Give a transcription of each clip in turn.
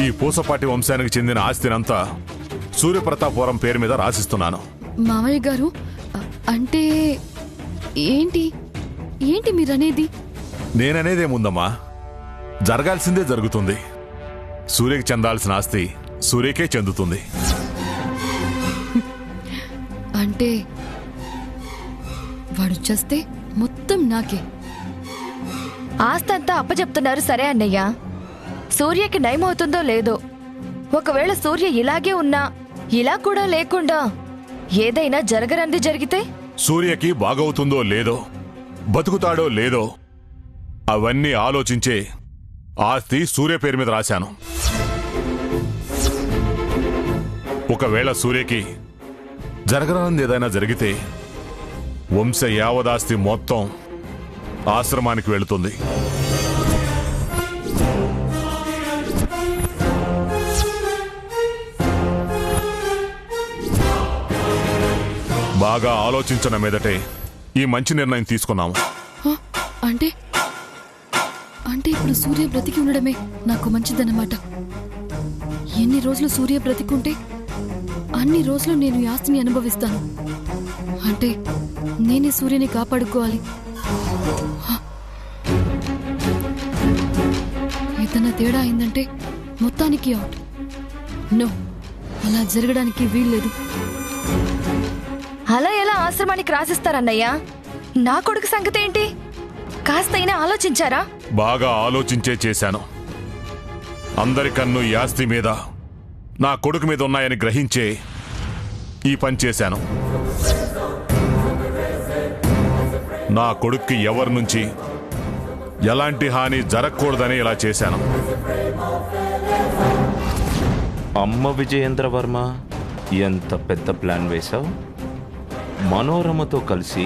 ఈ పూసపాటి వంశానికి చెందిన ఆస్తినంతా సూర్యప్రతాపురం పేరు మీద రాసిస్తున్నాను. మామయ్య గారు, అంటే ఏంటి ఏంటి మీరనేది? నేననేదేముందమ్మా, జరగాల్సిందే జరుగుతుంది. సూర్యకి చెందాల్సిన ఆస్తి సూర్యకే చెందుతుంది. అంటే వాడు చేస్తే మొత్తం నాకే. ఆస్తంతా అప్పచెప్తున్నారు సరే అన్నయ్య, సూర్యకి నయమవుతుందో లేదో. ఒకవేళ సూర్య ఇలాగే ఉన్నా ఇలా కూడా లేకుండా ఏదైనా జరగరంది జరిగితే? సూర్యకి బాగవుతుందో లేదో, బతుకుతాడో లేదో అవన్నీ ఆలోచించే ఆస్తి సూర్య పేరు మీద రాశాను. ఒకవేళ సూర్యకి జరగరానిది ఏదైనా జరిగితే వంశ యావదాస్తి మొత్తం ఆశ్రమానికి వెళుతుంది. బాగా ఆలోచించిన మీదటే ఈ మంచి నిర్ణయం తీసుకున్నాము. అంటే అంటే ఇప్పుడు సూర్య బ్రతికి ఉండడమే నాకు మంచిదన్నమాట. ఎన్ని రోజులు సూర్య బ్రతికుంటే అన్ని రోజులు నేను ఈ ఆస్తిని అనుభవిస్తాను. అంటే నేనే సూర్యని కాపాడుకోవాలి. ఏదైనా తేడా అయిందంటే మొత్తానికి అవుట్. నో, అలా జరగడానికి వీల్లేదు. అలా ఎలా ఆశ్రమానికి రాసిస్తారన్నయ్యా? నా కొడుకు సంగతి ఏంటి? కాస్తైనా ఆలోచించారా? బాగా ఆలోచించే చేశాను. అందరికన్ను ఈ ఆస్తి మీద, నా కొడుకు మీద ఉన్నాయని గ్రహించే ఈ పని చేశాను. నా కొడుక్కి ఎవరి నుంచి ఎలాంటి హాని జరగకూడదని ఇలా చేశాను. అమ్మ విజయేంద్రవర్మ, ఎంత పెద్ద ప్లాన్ వేశావు. మనోరమతో కలిసి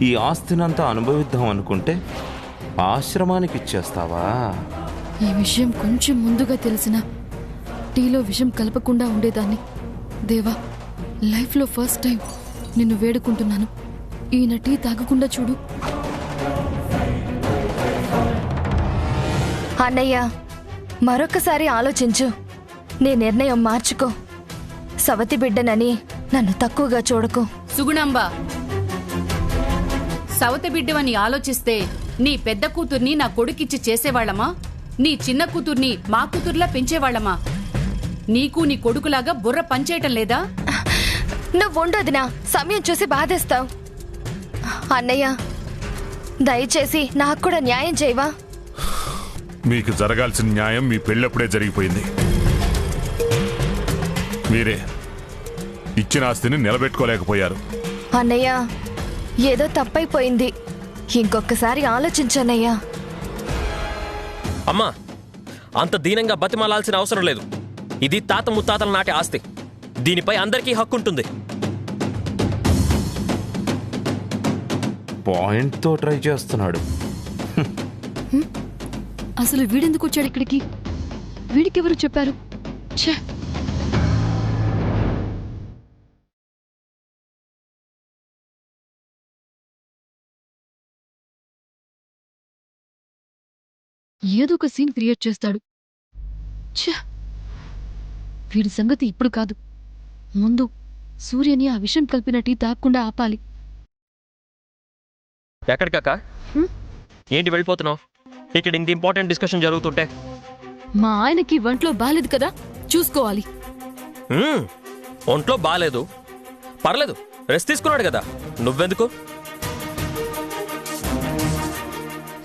ఈ ఆస్తినంతా అనుభవిద్దాం అనుకుంటే ఆశ్రమానికి ఇచ్చేస్తావా? ఈ విషయం కొంచెం ముందుగా తెలిసిన టీలో విషం కలపకుండా ఉండేదాన్ని. దేవా, లైఫ్లో ఫస్ట్ టైం నిన్ను వేడుకుంటున్నాను, ఈయన టీ తాగకుండా చూడు. అన్నయ్య, మరొకసారి ఆలోచించు. నీ నిర్ణయం మార్చుకో. సవతి బిడ్డనని నన్ను తక్కువగా చూడకు. సుగుణంబ, సవతి బిడ్డవని ఆలోచిస్తే నీ పెద్ద కూతుర్ని నా కొడుకిచ్చి చేసేవాళ్లమా? నీ చిన్న కూతుర్ని మా కూతుర్లా పెంచేవాళ్లమా? నీకు నీ కొడుకులాగా బుర్ర పనిచేయటం లేదా? నువ్వుండొదినా, సమయం చూసి బాధేస్తావు. అన్నయ్య, దయచేసి నాకు కూడా న్యాయం చేయవా? మీకు జరగాల్సిన న్యాయం మీ పెళ్ళప్పుడే జరిగిపోయింది. మీరే ఇచ్చిన ఆస్తిని నిలబెట్టుకోలేకపోయారు. అన్నయ్య, ఏదో తప్పైపోయింది. ఇంకొకసారి ఆలోచించన్నయ్యా. అమ్మా, అంత దీనంగా బతిమాలాల్సిన అవసరం లేదు. ఇది తాత ముత్తాతల నాటి ఆస్తి. దీనిపై అందరికీ హక్కుంటుంది. పాయింట్తో ట్రై చేస్తున్నాడు. అసలు వీడెందుకు వచ్చాడు ఇక్కడికి? వీడికెవరు చెప్పారు? ఛే! ఏదో ఒక సీన్ క్రియేట్ చేస్తాడు. ఛే! వీడి సంగతి ఇప్పుడు కాదు, ముందు సూర్యని ఆ విషయం కలిపిన టీ తాగకుండా ఆపాలి. ఎక్కడికాక? ఏంటి వెళ్ళిపోతున్నావు? ఇక్కడ ఇంత ఇంపార్టెంట్ డిస్కషన్ జరుగుతుంటే. మా ఆయనకి ఒంట్లో బాలేదు కదా, చూసుకోవాలి. ఒంట్లో బాలేదు, పర్లేదు, రెస్ట్ తీసుకున్నాడు కదా, నువ్వెందుకు?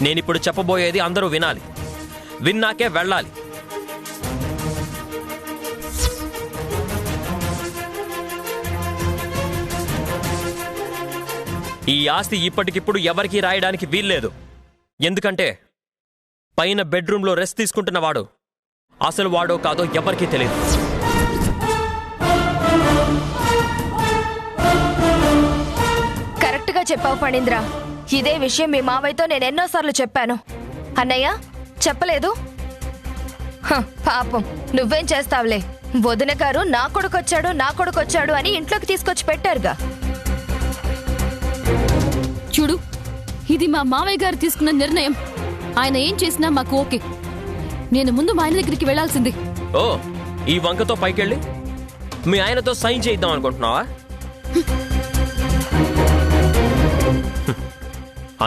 నేనిప్పుడు చెప్పబోయేది అందరూ వినాలి. విన్నాకే వెళ్ళాలి. ఈ ఆస్తి ఇప్పటికిప్పుడు ఎవరికీ రాయడానికి వీల్లేదు. ఎందుకంటే పైన బెడ్రూమ్లో రెస్ట్ తీసుకుంటున్నవాడు అసలు వాడో కాదో ఎవరికీ తెలియదు. కరెక్ట్గా చెప్పావు ఫణీంద్ర. ఇదే విషయం మీ మావయ్యతో నేను ఎన్నోసార్లు చెప్పాను. అన్నయ్య, చెప్పలేదు? పాపం, నువ్వేం చేస్తావులే. వదిన గారు నా కొడుకొచ్చాడు అని ఇంట్లోకి తీసుకొచ్చి పెట్టారుగా. చూడు, ఇది మా మావయ్య గారు తీసుకున్న నిర్ణయం. ఆయన ఏం చేసినా మాకు ఓకే. నేను ముందు మా ఆయన దగ్గరికి వెళ్లాల్సింది. ఓ, ఈ వంకతో పైకెళ్ళి మీ ఆయనతో సైన్ చేయిద్దాం అనుకుంటున్నావా?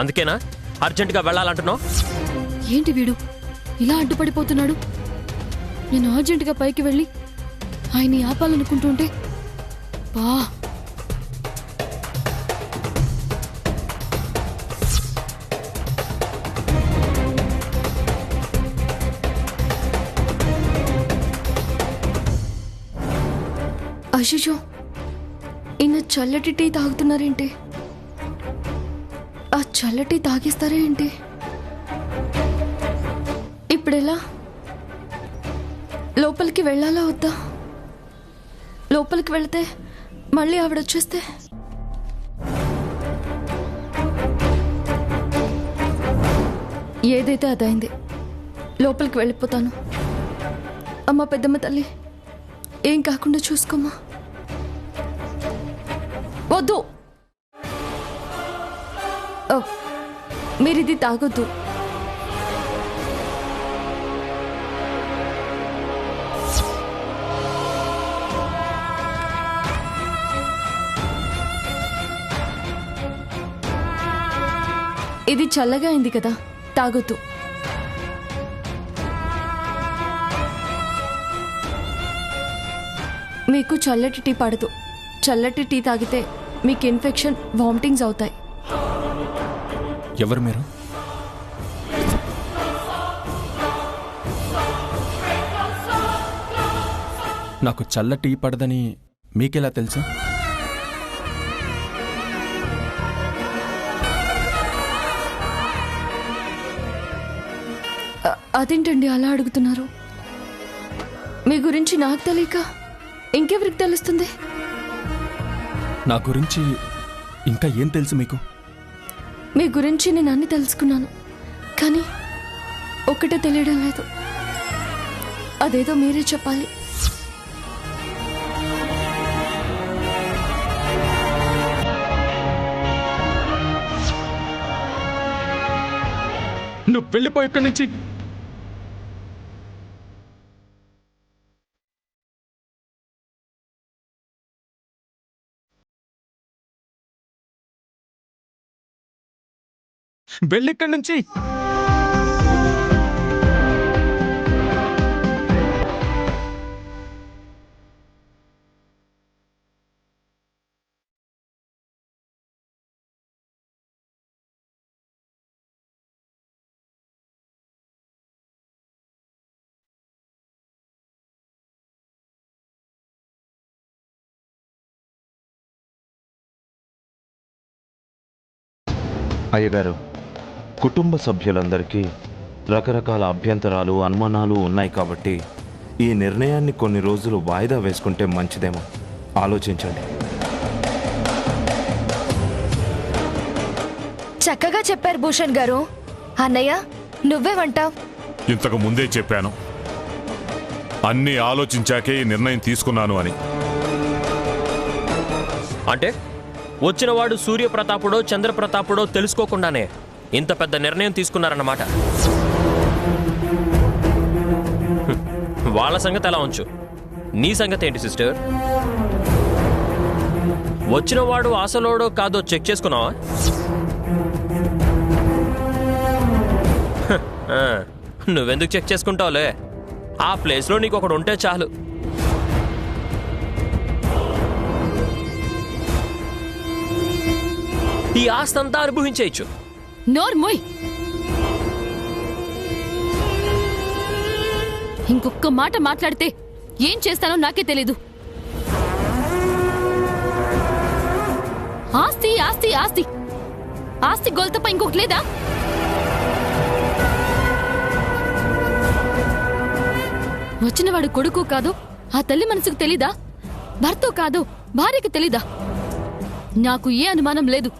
అందుకేనా అర్జెంటుగా వెళ్ళాలంటున్నావు? ఏంటి వీడు ఇలా అడ్డుపడిపోతున్నాడు? నేను అర్జెంటుగా పైకి వెళ్ళి ఆయన్ని ఆపాలనుకుంటుంటే బా అశిషో, ఈయన చల్లటి టీ తాగుతున్నారేంటి? ఆ చల్లటి తాగిస్తారా ఏంటి? ఇప్పుడెలా? లోపలికి వెళ్ళాలా వద్దా? లోపలికి వెళితే మళ్ళీ ఆవిడొచ్చేస్తే? ఏదైతే అదైంది, లోపలికి వెళ్ళిపోతాను. అమ్మ పెద్దమ్మ తల్లి, ఏం కాకుండా చూసుకోమ్మా. వద్దు, మీరిది తాగొద్దు. ఇది చల్లగా అయింది కదా, తాగొద్దు. మీకు చల్లటి టీ పడదు. చల్లటి టీ తాగితే మీకు ఇన్ఫెక్షన్, వామిటింగ్స్ అవుతాయి. ఎవరు మీరు? నాకు చల్ల టీ పడదని మీకెలా తెలుసు? అదేంటండి అలా అడుగుతున్నారు? మీ గురించి నాకు తెలియక ఇంకెవరికి తెలుస్తుంది? నా గురించి ఇంకా ఏం తెలుసు మీకు? మీ గురించి నేను అన్ని తెలుసుకున్నాను, కానీ ఒక్కటే తెలియడం లేదు. అదేదో మీరే చెప్పాలి. నువ్వు వెళ్ళిపోయి ఇక్కడి నుంచి. వెళ్ళిక్కడి నుంచి. అయ్యగారు, కుటుంబ సభ్యులందరికీ రకరకాల అభ్యంతరాలు, అనుమానాలు ఉన్నాయి కాబట్టి ఈ నిర్ణయాన్ని కొన్ని రోజులు వాయిదా వేసుకుంటే మంచిదేమో. ఆలోచించండి. చక్కగా చెప్పారు భూషణ్ గారు. అన్నయ్య, నువ్వేమంటావ్? ఇంతకు ముందే చెప్పాను, అన్నీ ఆలోచించాకే ఈ నిర్ణయం తీసుకున్నాను అని. అంటే వచ్చినవాడు సూర్యప్రతాపుడో చంద్రప్రతాపుడో తెలుసుకోకుండానే ఇంత పెద్ద నిర్ణయం తీసుకున్నారన్నమాట. వాళ్ళ సంగతి ఎలా ఉంచు, నీ సంగతి ఏంటి సిస్టర్? వచ్చినవాడు అసలోడో కాదో చెక్ చేసుకున్నావా? నువ్వెందుకు చెక్ చేసుకుంటావులే, ఆ ప్లేస్లో నీకు ఒకడు ఉంటే చాలు. ఈ ఆస్తంతా అనుభవించేయచ్చు. నోర్మోయ్, ఇంకొక మాట మాట్లాడితే ఏం చేస్తానో నాకే తెలీదు. ఆస్తి ఆస్తి ఆస్తి ఆస్తి గోల్ తప్ప ఇంకొకటి లేదా? వచ్చినవాడు కొడుకు కాదు, ఆ తల్లి మనసుకు తెలీదా? భర్త కాదు, భార్యకి తెలీదా? నాకు ఏ అనుమానం లేదు,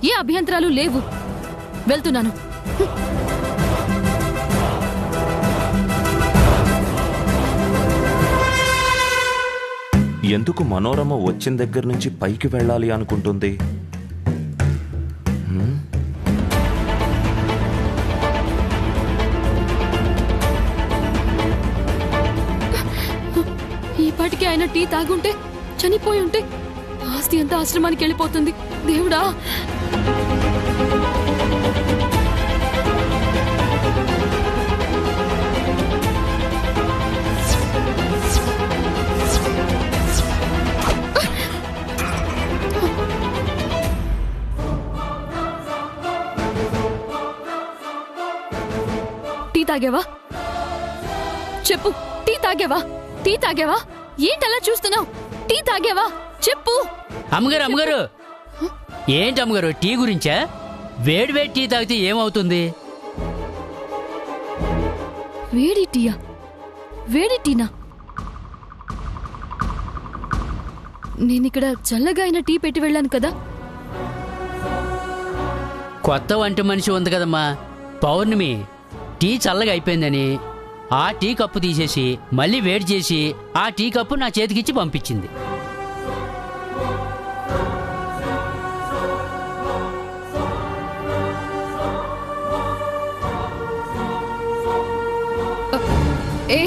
ఏ అభ్యంతరాలు లేవు. వెళ్తున్నాను. ఎందుకు మనోరమ వచ్చిన దగ్గర నుంచి పైకి వెళ్ళాలి అనుకుంటుంది? పాటికి ఆయన టీ తాగుంటే, చనిపోయి ఉంటే ఆస్తి అంతా ఆశ్రమానికి వెళ్ళిపోతుంది. దేవుడా! టీ తాగావా? చెప్పు, టీ తాగావా? టీ తాగావా? ఏంటలా చూస్తున్నావు? టీ తాగావా? చెప్పు. అమ్మగారు ఏంటి అమ్మగారు, టీ గురించా? వేడి వేడి టీ తాగితే ఏమవుతుంది? వేడి టీయా? వేడి టీనా? నేనిక్కడ చల్లగా అయిన టీ పెట్టి వెళ్ళాను కదా. కొత్త వంట మనిషి ఉంది కదమ్మా పౌర్ణమి, టీ చల్లగా అయిపోయిందని ఆ టీ కప్పు తీసేసి మళ్ళీ వేడి చేసి ఆ టీ కప్పు నా చేతికిచ్చి పంపించింది. ఏ,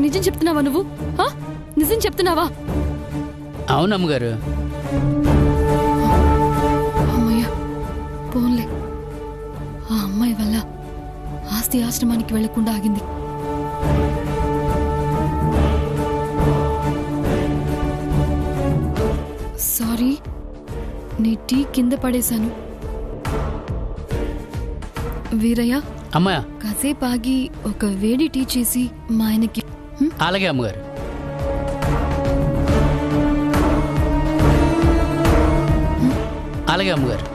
నిజం చెప్తున్నావా నువ్వు? నిజం చెప్తున్నావా? అవునమ్మగారు. అమ్మయ్య, పోన్లే. ఆ అమ్మాయి వల్ల ఆస్తి ఆశ్రమానికి వెళ్లకుండా ఆగింది. సారీ, నీ టీ కింద పడేశాను. వీరయ్య, అమ్మా కాసేపు ఆగి ఒక వేడి టీ చేసి మా ఆయనకి. అలాగే అమ్మగారు. అలాగే అమ్మగారు.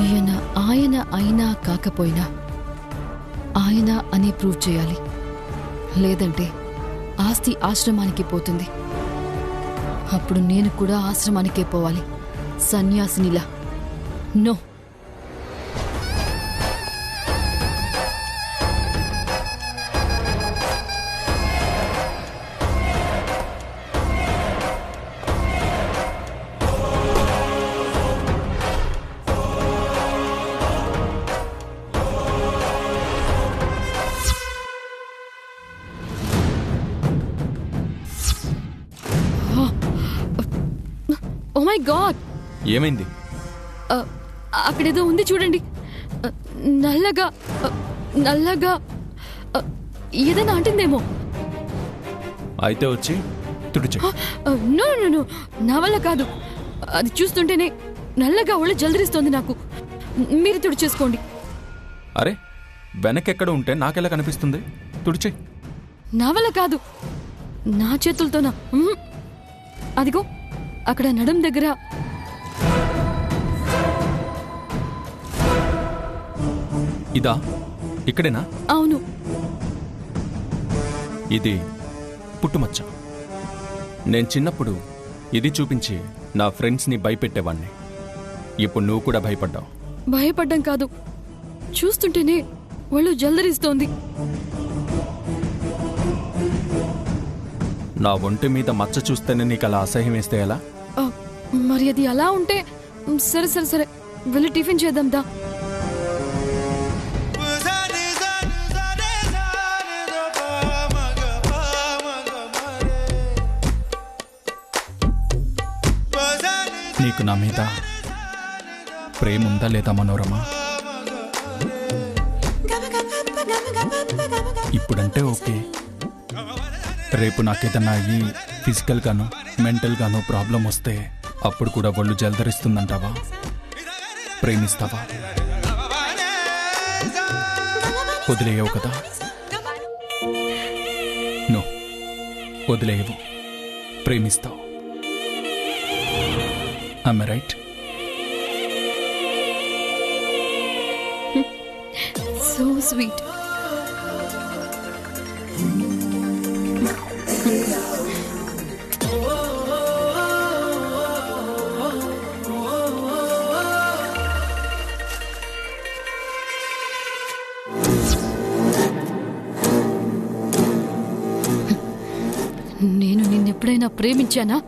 ఈయన ఆయన అయినా కాకపోయినా ఆయన అని ప్రూవ్ చేయాలి. లేదంటే ఆస్తి ఆశ్రమానికి పోతుంది. అప్పుడు నేను కూడా ఆశ్రమానికే పోవాలి, సన్యాసినిలా. నో. Oh my God! ఏమైంది? అక్కడేదో ఉంది చూడండి. నల్లగా నల్లగా ఏదైనా అంటుందేమో. అయితే వచ్చి తుడిచి. నో నో నో, నా వల్ల కాదు. అది చూస్తుంటేనే నల్లగా ఒళ్ళు జలదరిస్తోంది నాకు. మీరు తుడిచేసుకోండి. అరే, వెనకెక్కడ ఉంటే నాకెలా కనిపిస్తుంది? తుడిచి. నా వల్ల కాదు, నా చేతులతోనా. అదిగో అక్కడ నడుం దగ్గర. ఇదా? ఇక్కడేనా? అవును. ఇది పుట్టుమచ్చ. నేను చిన్నప్పుడు ఇది చూపించి నా ఫ్రెండ్స్ని భయపెట్టేవాణ్ణి. ఇప్పుడు నువ్వు కూడా భయపడ్డావు. భయపడ్డం కాదు, చూస్తుంటేనే ఒళ్ళు జలదరిస్తోంది. నా ఒంటి మీద మచ్చ చూస్తేనే నీకు అలా అసహ్యం వేస్తే ఎలా? మరి అది అలా ఉంటే సరే సరే సరే, వెళ్ళి టిఫిన్ చేద్దాం దా. నీకు నా మీద ప్రేమ ఉందా లేదా మనోరమ? ఇప్పుడంటే ఓకే, రేపు నాకేదన్నా అయ్యి ఫిజికల్గానో మెంటల్గానో ప్రాబ్లం వస్తే అప్పుడు కూడా ఒళ్ళు జలదరిస్తుందంటావా? ప్రేమిస్తావా? వదిలేయవు కదా? No, వదిలేయవు, ప్రేమిస్తావు. Am I right? So sweet. నేను నిన్నెప్పుడైనా ప్రేమించానా?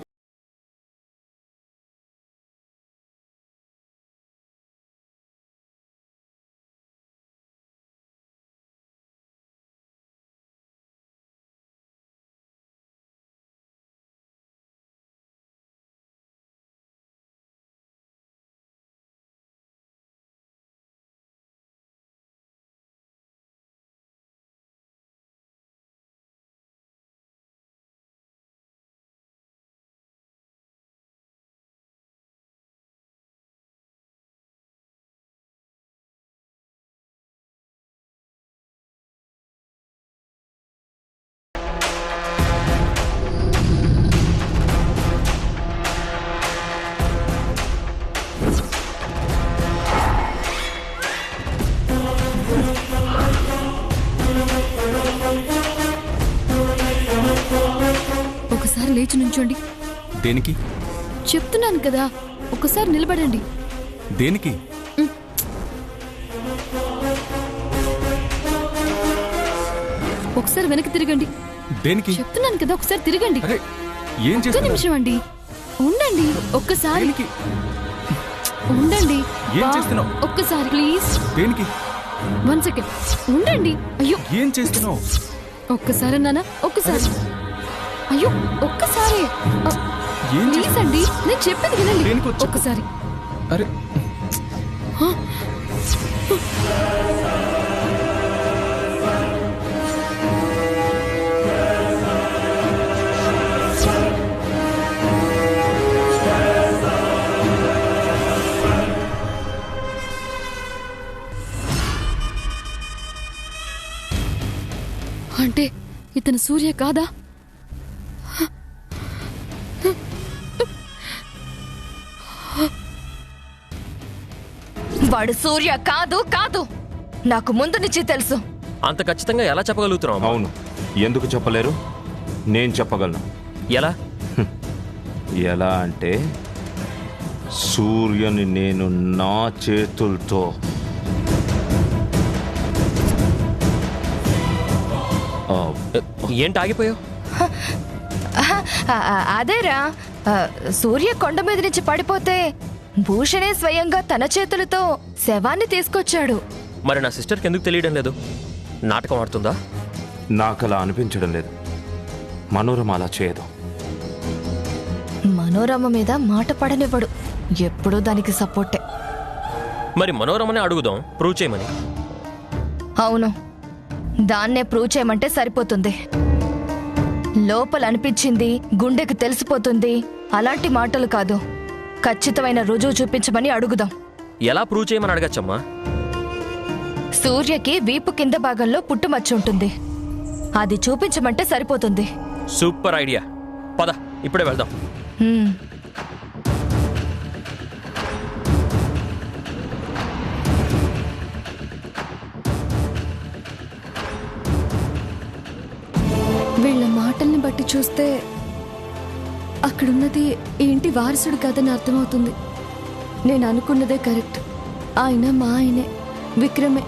నించోండి. దేనికి? చెప్తున్నాను కదా, ఒకసారి నిలబడండి. దేనికి? ఒకసారి వెనక్కి తిరగండి. దేనికి? చెప్తున్నాను కదా, ఒకసారి తిరగండి. అరే ఏం ఒక్క చేస్తున్నారు? నిమిషం అండి, ఉండండి. ఒక్కసారి దేనికి? ఉండండి. ఏం బా, చేస్తున్నావు? ఒక్కసారి ప్లీజ్. దేనికి? 1 సెకండ్ ఉండండి. అయ్యో, ఏం చేస్తున్నావు? ఒక్కసారి నాన్న, ఒక్కసారి. అయ్యో, ఒక్కసారి ఏం ప్లీజ్ అండి, నేను చెప్పేది వినండి. దేనికి వచ్చావు? ఒక్కసారి. అరే అంటే ఇతను సూర్య కాదా? వాడు సూర్య కాదు కాదు, నాకు ముందు నుంచి తెలుసు. అంత ఖచ్చితంగా ఎలా చెప్పగలుగుతున్నావు అమ్మా? అవును, ఎందుకు చెప్పలేరు? నేను చెప్పగలను. ఎలా? ఎలా అంటే సూర్యుని నేను నా చేతులతో ఏంటి ఆగిపోయావు? అదేరా, సూర్య కొండ మీద నుంచి పడిపోతే భూషణే స్వయంగా తన చేతులతో శవాన్ని తీసుకొచ్చాడు. మరి నా సిస్టర్కి ఎందుకు తెలియడం లేదు? నాటకం ఆడుతుందా? నాకు అలా అనిపించడం లేదు. మనోరమ అలా చేయదు. మనోరమ మీద మాట పడనివ్వడు, ఎప్పుడూ దానికి సపోర్టే. మరి మనోరమనే అడుగుదాం, ప్రూవ్ చేయమని. అవును, దాన్నే ప్రూవ్ చేయమంటే సరిపోతుంది. లోపల అనిపించింది గుండెకు తెలిసిపోతుంది అలాంటి మాటలు కాదు, ఖచ్చితమైన రుజువు చూపించమని అడుగుదాం. ఎలా ప్రూవ్ చేయమని అడగచ్చమ్మా? సూర్యకి వీపు కింద భాగంలో పుట్టుమచ్చ ఉంటుంది, అది చూపించమంటే సరిపోతుంది. సూపర్ ఐడియా, పద ఇప్పుడే వెళ్దాం. హ్మ్. వీళ్ళ మాటల్ని బట్టి చూస్తే అక్కడున్నది ఏంటి వారసుడు కాదని అర్థమవుతుంది. నేను అనుకున్నదే కరెక్ట్. ఆయన మా ఆయనే, విక్రమే.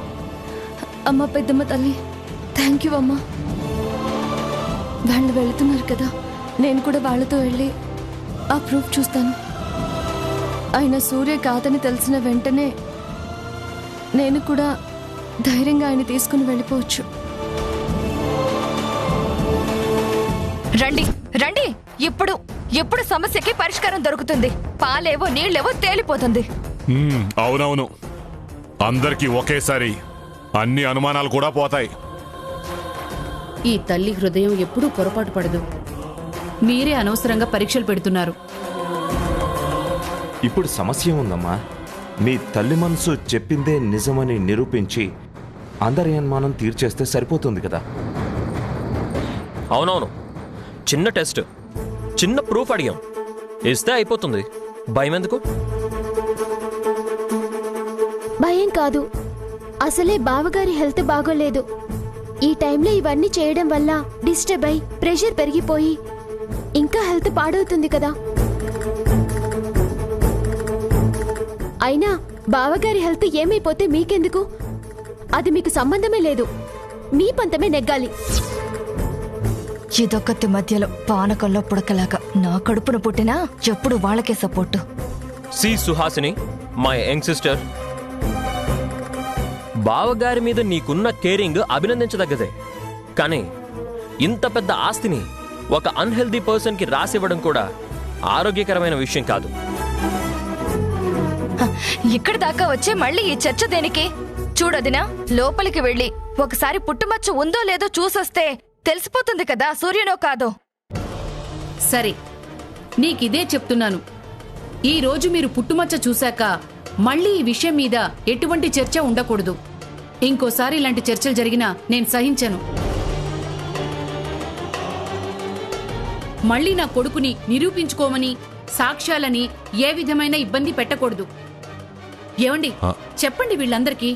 అమ్మ, పెద్దమ్మ తల్లి, థ్యాంక్ యూ అమ్మా. వాళ్ళు వెళుతున్నారు కదా, నేను కూడా వాళ్ళతో వెళ్ళి ఆ ప్రూఫ్ చూస్తాను. ఆయన సూర్య కాదని తెలిసిన వెంటనే నేను కూడా ధైర్యంగా ఆయన తీసుకుని వెళ్ళిపోవచ్చు. రండి రండి, ఇప్పుడు ఇప్పుడు సమస్యకి పరిష్కారం దొరుకుతుంది. పాలేవో నీళ్ళేవో తేలిపోతుంది. అవునవును, అందరికీ ఒకేసారి అన్ని అనుమానాలు కూడా పోతాయి. ఈ తల్లి హృదయం ఎప్పుడూ పొరపాటు పడదు. మీరే అనవసరంగా పరీక్షలు పెడుతున్నారు. ఇప్పుడు సమస్య ఉందమ్మా. మీ తల్లి మనసు చెప్పిందే నిజమని నిరూపించి అందరి అనుమానం తీర్చేస్తే సరిపోతుంది కదా. అవునవును, చిన్న టెస్ట్, చిన్న ప్రూఫ్ అడిగాం, ఇస్తే అయిపోతుంది. భయం ఎందుకు? భయం కాదు, అసలే బావగారి హెల్త్ బాగోలేదు. ఈ టైంలో ఇవన్నీ చేయడం వల్ల డిస్టర్బ్ అయి ప్రెషర్ పెరిగిపోయి ఇంకా హెల్త్ పాడవుతుంది కదా. అయినా బావగారి హెల్త్ ఏమైపోతే మీకెందుకు? అది మీకు సంబంధమే లేదు. మీ పంతమే నెగ్గాలి. ఇదొక్కతి మధ్యలో పానకంలో పుడకలాగా నా కడుపున పుట్టినా ఎప్పుడు వాళ్ళకే సపోర్టు. సి సుహాసిని, మై యంగ్ సిస్టర్, బావగారి మీద నీకున్న కేరింగ్ అభినందించదగ్గదే. కానీ ఇంత పెద్ద ఆస్తిని ఒక అన్హెల్దీ పర్సన్ కి రాసివ్వడం కూడా ఆరోగ్యకరమైన విషయం కాదు. ఇక్కడి దాకా వచ్చే మళ్ళీ ఈ చర్చ దేనికి? చూడదినా, లోపలికి వెళ్ళి ఒకసారి పుట్టుమచ్చ ఉందో లేదో చూసొస్తే తెలిసిపోతుంది కదా సూర్యనో కాదో. సరే, నీకిదే చెప్తున్నాను. ఈ రోజు మీరు పుట్టుమచ్చ చూశాక మళ్ళీ ఈ విషయం మీద ఎటువంటి చర్చ ఉండకూడదు. ఇంకోసారి ఇలాంటి చర్చలు జరిగినా నేను సహించను. మళ్ళీ నా కొడుకుని నిరూపించుకోమని, సాక్ష్యాలని ఏ విధమైన ఇబ్బంది పెట్టకూడదు. ఏమండి, చెప్పండి వీళ్ళందరికీ.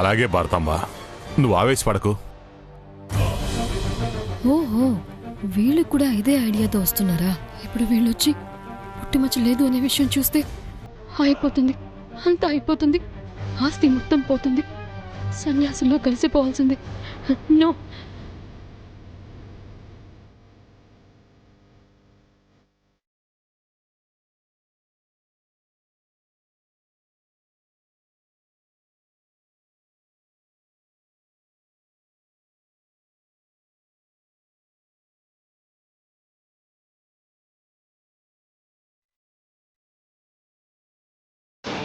అలాగే భారతమ్మ, నువ్వు ఆవేశపడకు. ఓహో, వీళ్ళు కూడా ఇదే ఐడియాతో వస్తున్నారా? ఇప్పుడు వీళ్ళొచ్చి పుట్టుమచ్చ లేదు అనే విషయం చూస్తే అయిపోతుంది, అంతా అయిపోతుంది. ఆస్తి మొత్తం పోతుంది, సన్యాసుల్లో కలిసిపోవాల్సిందే. నో,